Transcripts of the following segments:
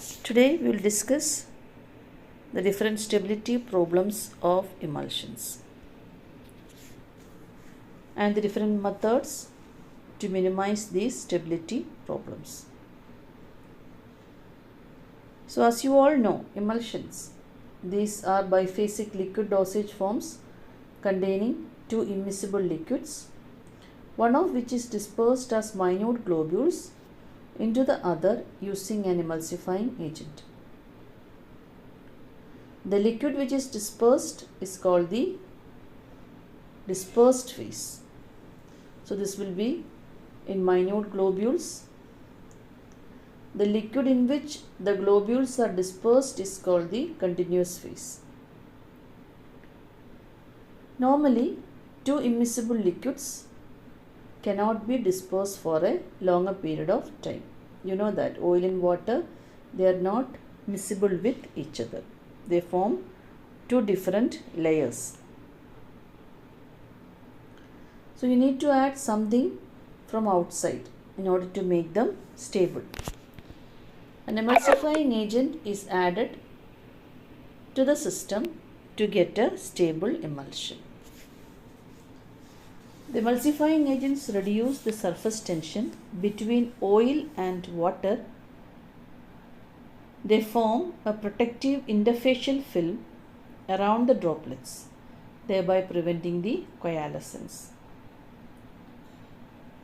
Today we will discuss the different stability problems of emulsions and the different methods to minimize these stability problems. So as you all know, emulsions, these are biphasic liquid dosage forms containing two immiscible liquids, one of which is dispersed as minute globules into the other using an emulsifying agent. The liquid which is dispersed is called the dispersed phase. So this will be in minute globules. The liquid in which the globules are dispersed is called the continuous phase. Normally, two immiscible liquids cannot be dispersed for a longer period of time. You know that oil and water, they are not miscible with each other. They form two different layers. So you need to add something from outside in order to make them stable. An emulsifying agent is added to the system to get a stable emulsion. The emulsifying agents reduce the surface tension between oil and water. They form a protective interfacial film around the droplets, thereby preventing the coalescence.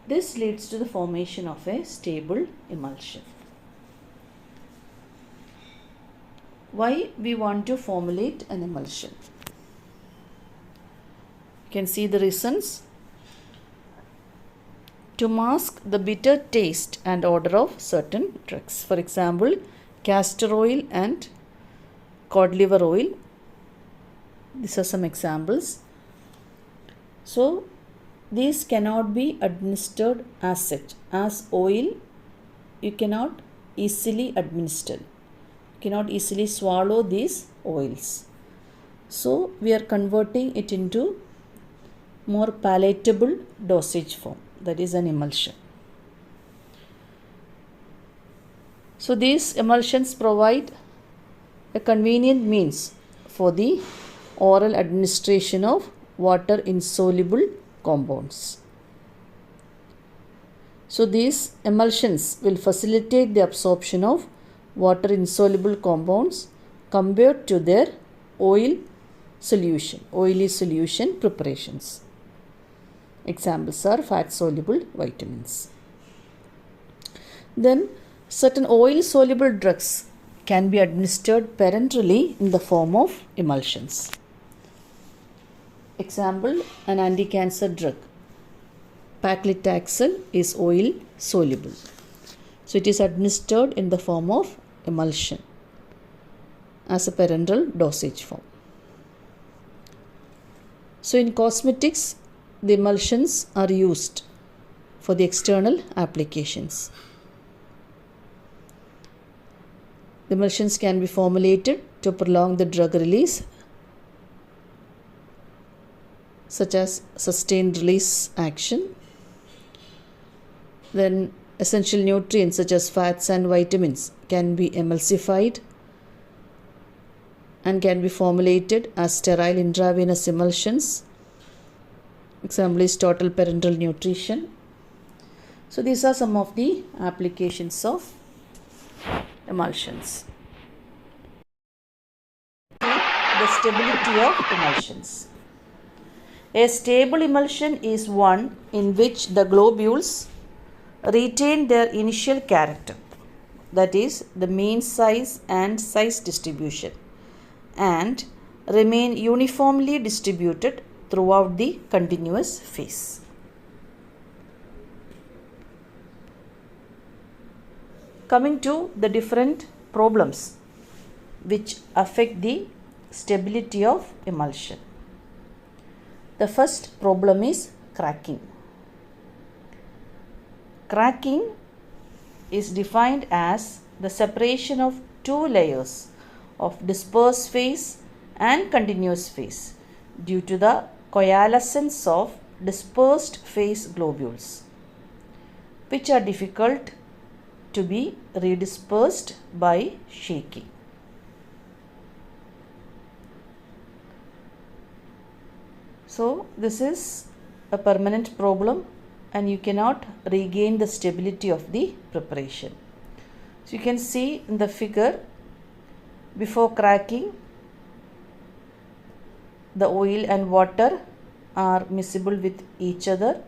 This leads to the formation of a stable emulsion. Why we want to formulate an emulsion? You can see the reasons. To mask the bitter taste and odor of certain drugs. For example, castor oil and cod liver oil. These are some examples. So, these cannot be administered as such. As oil, you cannot easily administer. You cannot easily swallow these oils. So, we are converting it into more palatable dosage form. That is an emulsion. So these emulsions provide a convenient means for the oral administration of water insoluble compounds. So these emulsions will facilitate the absorption of water insoluble compounds compared to their oily solution preparations. Examples are fat-soluble vitamins. Then, certain oil-soluble drugs can be administered parenterally in the form of emulsions. Example, an anti-cancer drug. Paclitaxel is oil-soluble. So, it is administered in the form of emulsion as a parenteral dosage form. So, in cosmetics, the emulsions are used for the external applications. The emulsions can be formulated to prolong the drug release, such as sustained release action. Then essential nutrients such as fats and vitamins can be emulsified and can be formulated as sterile intravenous emulsions. Example is total parenteral nutrition. So these are some of the applications of emulsions. The stability of emulsions. A stable emulsion is one in which the globules retain their initial character, that is the mean size and size distribution, and remain uniformly distributed throughout the continuous phase. Coming to the different problems which affect the stability of emulsion. The first problem is cracking. Cracking is defined as the separation of two layers of dispersed phase and continuous phase due to the coalescence of dispersed phase globules, which are difficult to be redispersed by shaking. So this is a permanent problem and you cannot regain the stability of the preparation. So you can see in the figure, before cracking, the oil and water are miscible with each other.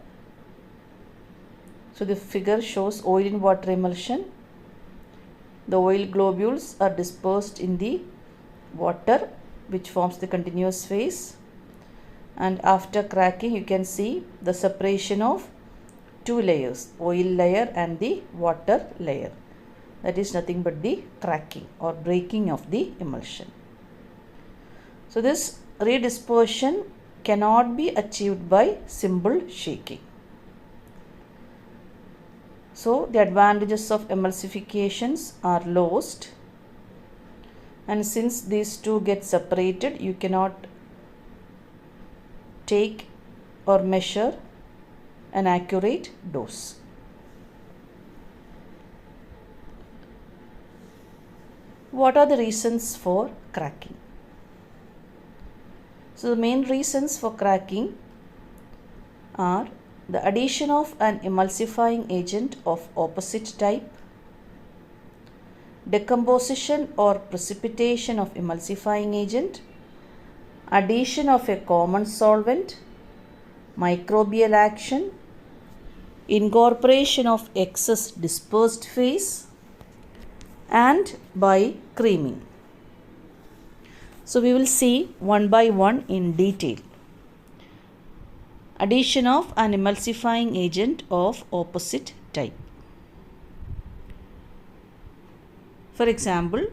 So the figure shows oil in water emulsion. The oil globules are dispersed in the water which forms the continuous phase, and after cracking you can see the separation of two layers, oil layer and the water layer. That is nothing but the cracking or breaking of the emulsion. So this redispersion cannot be achieved by simple shaking. So the advantages of emulsifications are lost, and since these two get separated, you cannot take or measure an accurate dose. What are the reasons for cracking? So the main reasons for cracking are the addition of an emulsifying agent of opposite type, decomposition or precipitation of emulsifying agent, addition of a common solvent, microbial action, incorporation of excess dispersed phase, and by creaming. So we will see one by one in detail. Addition of an emulsifying agent of opposite type. For example,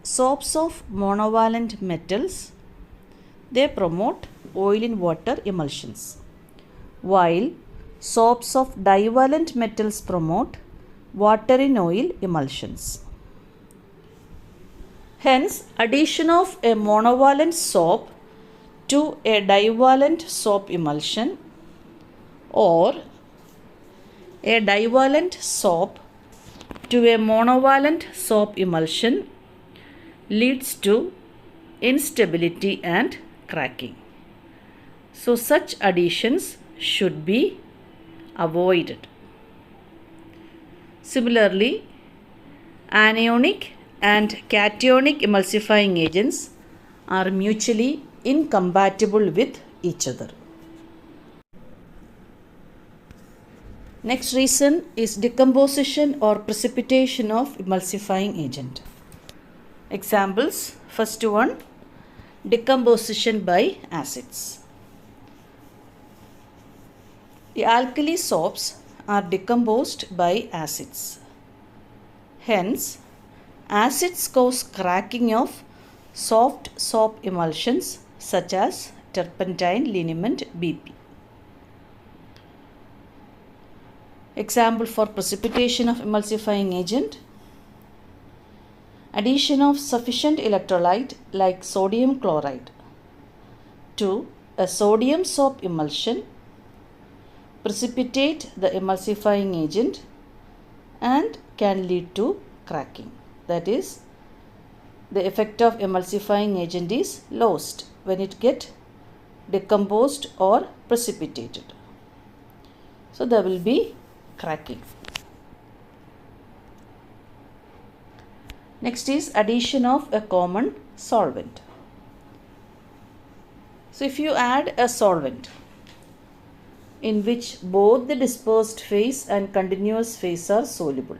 soaps of monovalent metals, they promote oil in water emulsions, while soaps of divalent metals promote water in oil emulsions. Hence, addition of a monovalent soap to a divalent soap emulsion or a divalent soap to a monovalent soap emulsion leads to instability and cracking. So such additions should be avoided. Similarly, anionic and cationic emulsifying agents are mutually incompatible with each other. Next reason is decomposition or precipitation of emulsifying agent. Examples: first one, decomposition by acids. The alkali soaps are decomposed by acids. Hence, acids cause cracking of soft soap emulsions such as turpentine, liniment, BP. Example for precipitation of emulsifying agent: addition of sufficient electrolyte like sodium chloride to a sodium soap emulsion precipitate the emulsifying agent and can lead to cracking. That is, the effect of emulsifying agent is lost when it gets decomposed or precipitated. So there will be cracking. Next is addition of a common solvent. So if you add a solvent in which both the dispersed phase and continuous phase are soluble,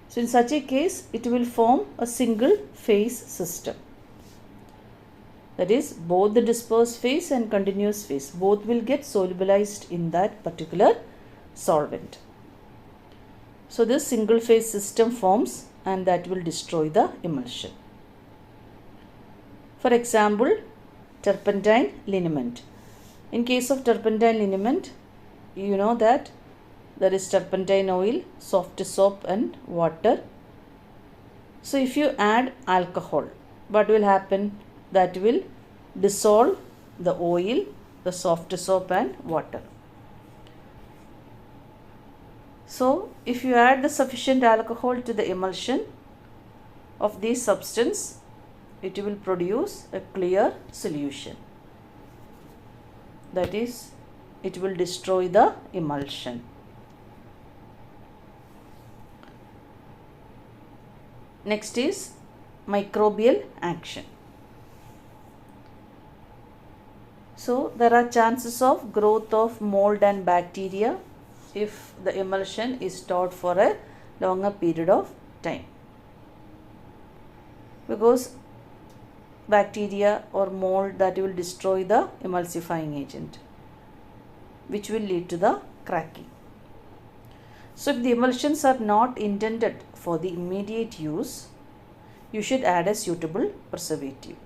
so in such a case it will form a single phase system. That is, both the dispersed phase and continuous phase both will get solubilized in that particular solvent. So this single phase system forms and that will destroy the emulsion. For example, turpentine liniment. In case of turpentine liniment, you know that there is turpentine oil, soft soap and water. So if you add alcohol, what will happen? That will dissolve the oil, the soft soap and water. So if you add the sufficient alcohol to the emulsion of this substance, it will produce a clear solution. That is, it will destroy the emulsion. Next is microbial action. So there are chances of growth of mold and bacteria if the emulsion is stored for a longer period of time, because bacteria or mold that will destroy the emulsifying agent, which will lead to the cracking. So if the emulsions are not intended for the immediate use, you should add a suitable preservative.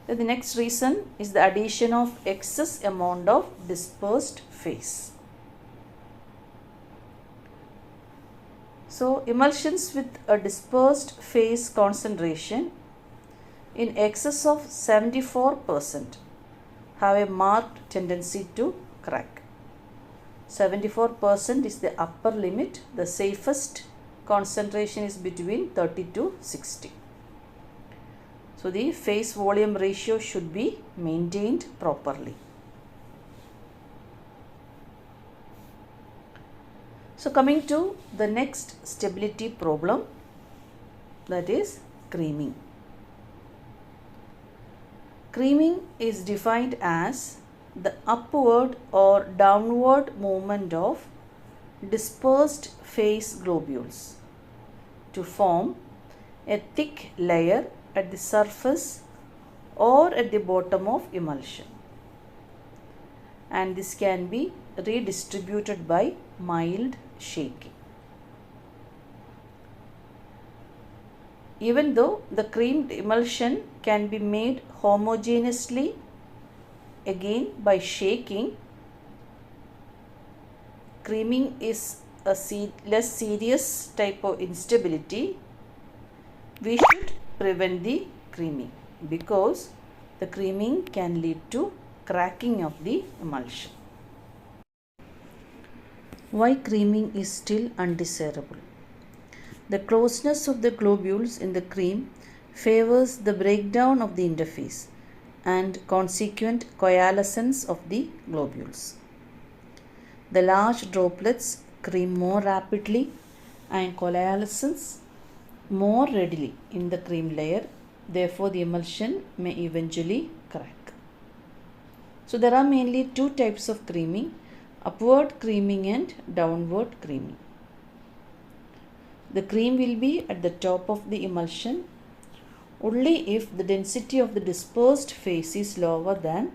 The next reason is the addition of excess amount of dispersed phase. So emulsions with a dispersed phase concentration in excess of 74% have a marked tendency to crack. 74% is the upper limit. The safest concentration is between 30 to 60. So the phase volume ratio should be maintained properly. So coming to the next stability problem, that is creaming. Creaming is defined as the upward or downward movement of dispersed phase globules to form a thick layer at the surface or at the bottom of emulsion, and this can be redistributed by mild shaking. Even though the creamed emulsion can be made homogeneously again by shaking, creaming is a less serious type of instability. We should prevent the creaming because the creaming can lead to cracking of the emulsion. Why creaming is still undesirable? The closeness of the globules in the cream favors the breakdown of the interface and consequent coalescence of the globules. The large droplets cream more rapidly and coalesce more readily in the cream layer. Therefore, the emulsion may eventually crack. So there are mainly two types of creaming: upward creaming and downward creaming. The cream will be at the top of the emulsion only if the density of the dispersed phase is lower than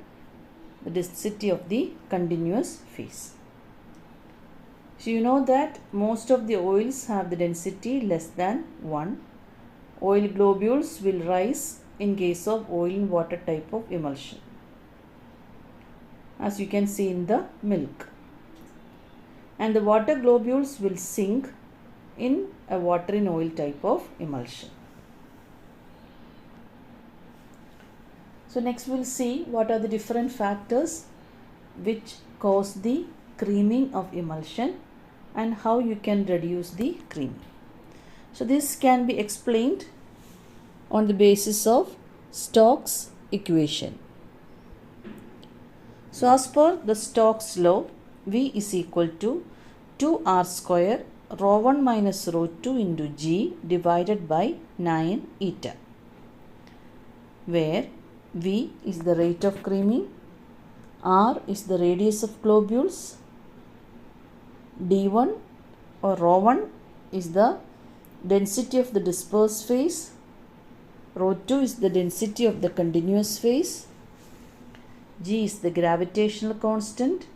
the density of the continuous phase. So you know that most of the oils have the density less than 1. Oil globules will rise in case of oil and water type of emulsion, as you can see in the milk. And the water globules will sink in a water in oil type of emulsion. So next we'll see what are the different factors which cause the creaming of emulsion and how you can reduce the creaming. So this can be explained on the basis of Stokes equation. So as per the Stokes law, V is equal to 2R square rho 1 minus rho 2 into G divided by 9 eta, where V is the rate of creaming, R is the radius of globules, D1 or rho 1 is the density of the dispersed phase, rho 2 is the density of the continuous phase, G is the gravitational constant,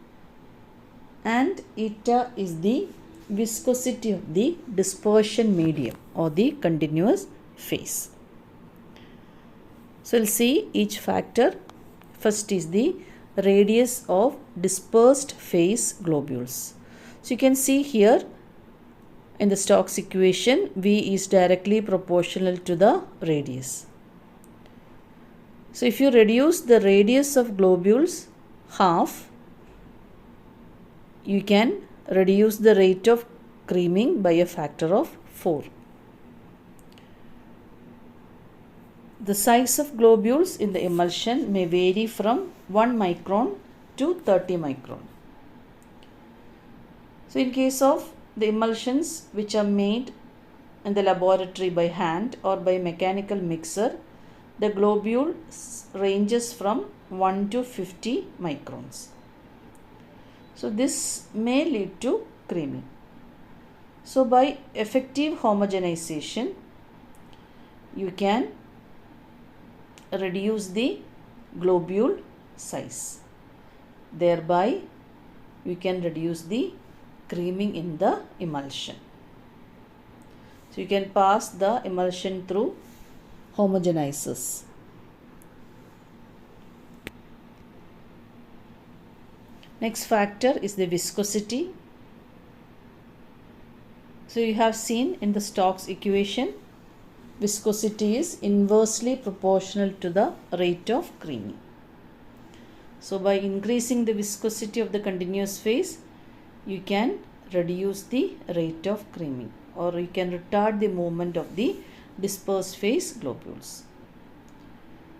and eta is the viscosity of the dispersion medium or the continuous phase. So we'll see each factor. First is the radius of dispersed phase globules. So you can see here in the Stokes equation, V is directly proportional to the radius. So if you reduce the radius of globules half, you can reduce the rate of creaming by a factor of 4. The size of globules in the emulsion may vary from 1 micron to 30 micron. So in case of the emulsions which are made in the laboratory by hand or by mechanical mixer, the globule ranges from 1 to 50 microns. So this may lead to creaming. So by effective homogenization, you can reduce the globule size. Thereby, you can reduce the creaming in the emulsion. So you can pass the emulsion through homogenizers. Next factor is the viscosity. So you have seen in the Stokes equation, viscosity is inversely proportional to the rate of creaming. So by increasing the viscosity of the continuous phase, you can reduce the rate of creaming, or you can retard the movement of the dispersed phase globules.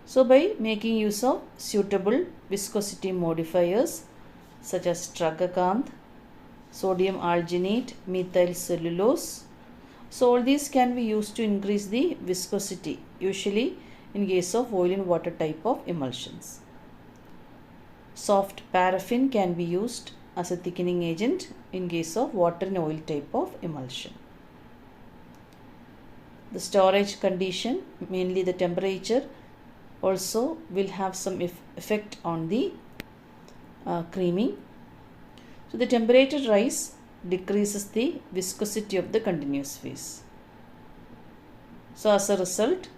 So by making use of suitable viscosity modifiers such as Tragacanth, sodium alginate, methyl cellulose, so all these can be used to increase the viscosity, usually in case of oil and water type of emulsions. Soft paraffin can be used as a thickening agent in case of water and oil type of emulsion. The storage condition, mainly the temperature, also will have some effect on the creaming. So the temperature rise decreases the viscosity of the continuous phase. So as a result,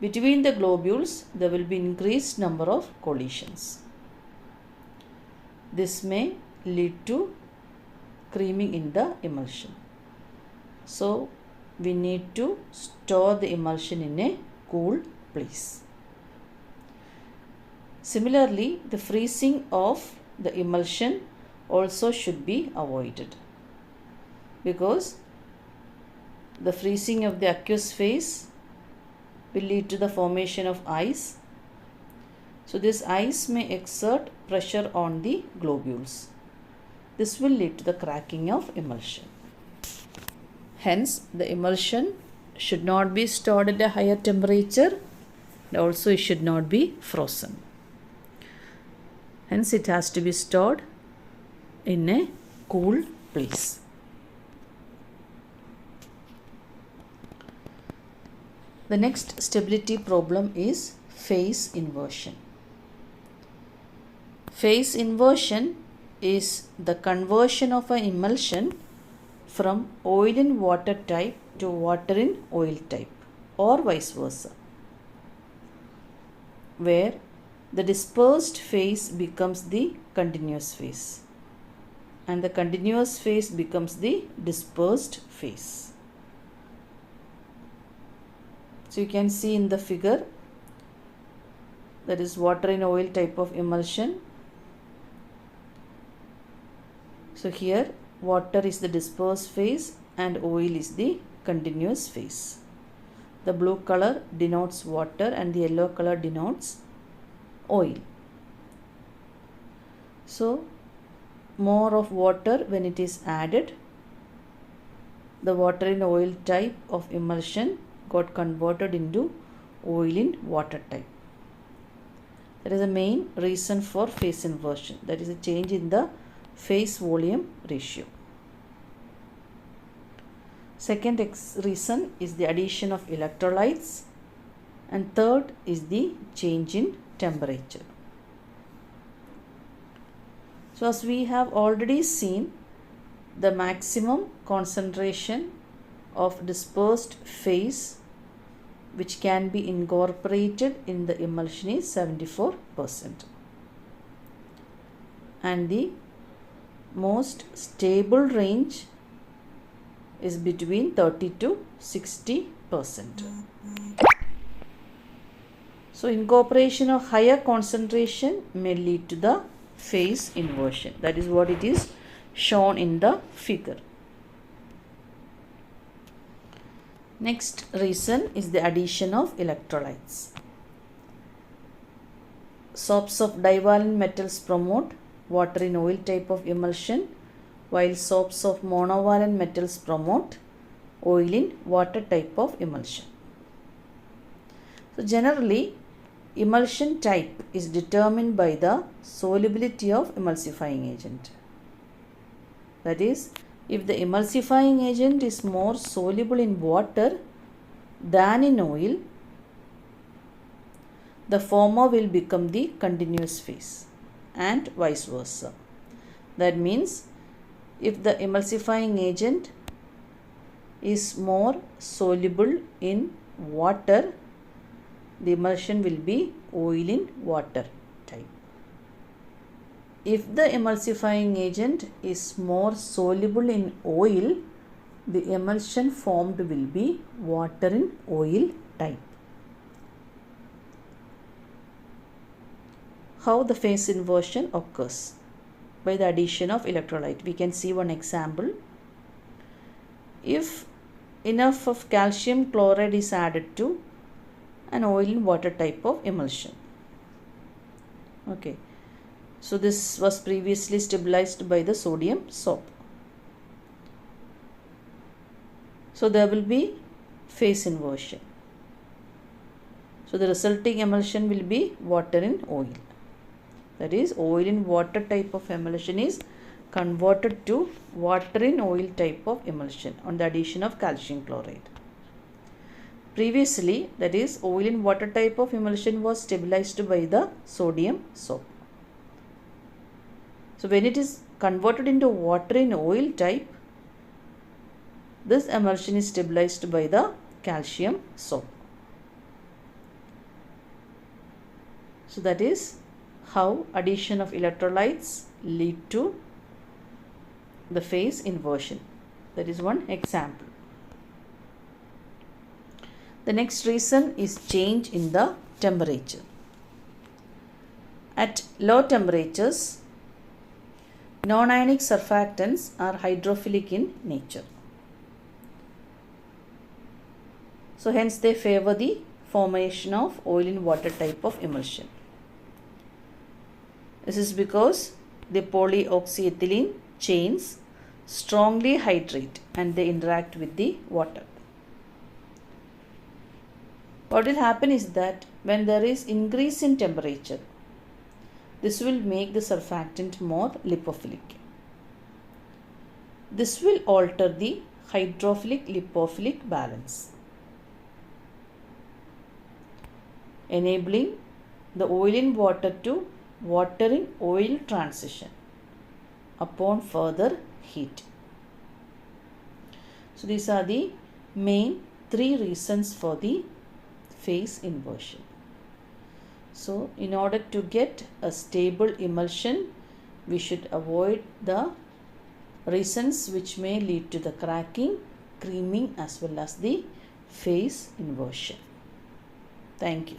between the globules there will be increased number of collisions. This may lead to creaming in the emulsion. So we need to store the emulsion in a cool place. Similarly, the freezing of the emulsion also should be avoided, because the freezing of the aqueous phase will lead to the formation of ice. So this ice may exert pressure on the globules. This will lead to the cracking of emulsion. Hence, the emulsion should not be stored at a higher temperature, and also it should not be frozen. Hence, it has to be stored in a cool place. The next stability problem is phase inversion. Phase inversion is the conversion of an emulsion from oil in water type to water in oil type, or vice versa, where the dispersed phase becomes the continuous phase and the continuous phase becomes the dispersed phase. So you can see in the figure, that is water in oil type of emulsion. So here water is the dispersed phase and oil is the continuous phase. The blue color denotes water and the yellow color denotes oil. So more of water when it is added, the water in oil type of emulsion got converted into oil in water type. That is the main reason for phase inversion, that is a change in the phase volume ratio. Second reason is the addition of electrolytes, and third is the change in temperature. So as we have already seen, the maximum concentration of dispersed phase which can be incorporated in the emulsion is 74%, and the most stable range is between 30 to 60%. So incorporation of higher concentration may lead to the phase inversion. That is what it is shown in the figure. Next reason is the addition of electrolytes. Soaps of divalent metals promote water in oil type of emulsion, while soaps of monovalent metals promote oil in water type of emulsion. So generally, emulsion type is determined by the solubility of emulsifying agent. That is, if the emulsifying agent is more soluble in water than in oil, the former will become the continuous phase, and vice versa. That means, if the emulsifying agent is more soluble in water, the emulsion will be oil in water type. If the emulsifying agent is more soluble in oil, the emulsion formed will be water in oil type. How the phase inversion occurs? By the addition of electrolyte. We can see one example. If enough of calcium chloride is added to an oil in water type of emulsion. Okay. So this was previously stabilized by the sodium soap. So there will be phase inversion. So the resulting emulsion will be water in oil. That is, oil in water type of emulsion is converted to water in oil type of emulsion on the addition of calcium chloride. Previously, that is, oil in water type of emulsion was stabilized by the sodium soap. So when it is converted into water in oil type, this emulsion is stabilized by the calcium soap. So that is how addition of electrolytes lead to the phase inversion. That is one example. The next reason is change in the temperature. At low temperatures, non-ionic surfactants are hydrophilic in nature. So hence they favor the formation of oil in water type of emulsion. This is because the polyoxyethylene chains strongly hydrate and they interact with the water. What will happen is that when there is increase in temperature, this will make the surfactant more lipophilic. This will alter the hydrophilic-lipophilic balance, enabling the oil in water to water in oil transition upon further heat. So these are the main three reasons for the phase inversion. So in order to get a stable emulsion, we should avoid the reasons which may lead to the cracking, creaming as well as the phase inversion. Thank you.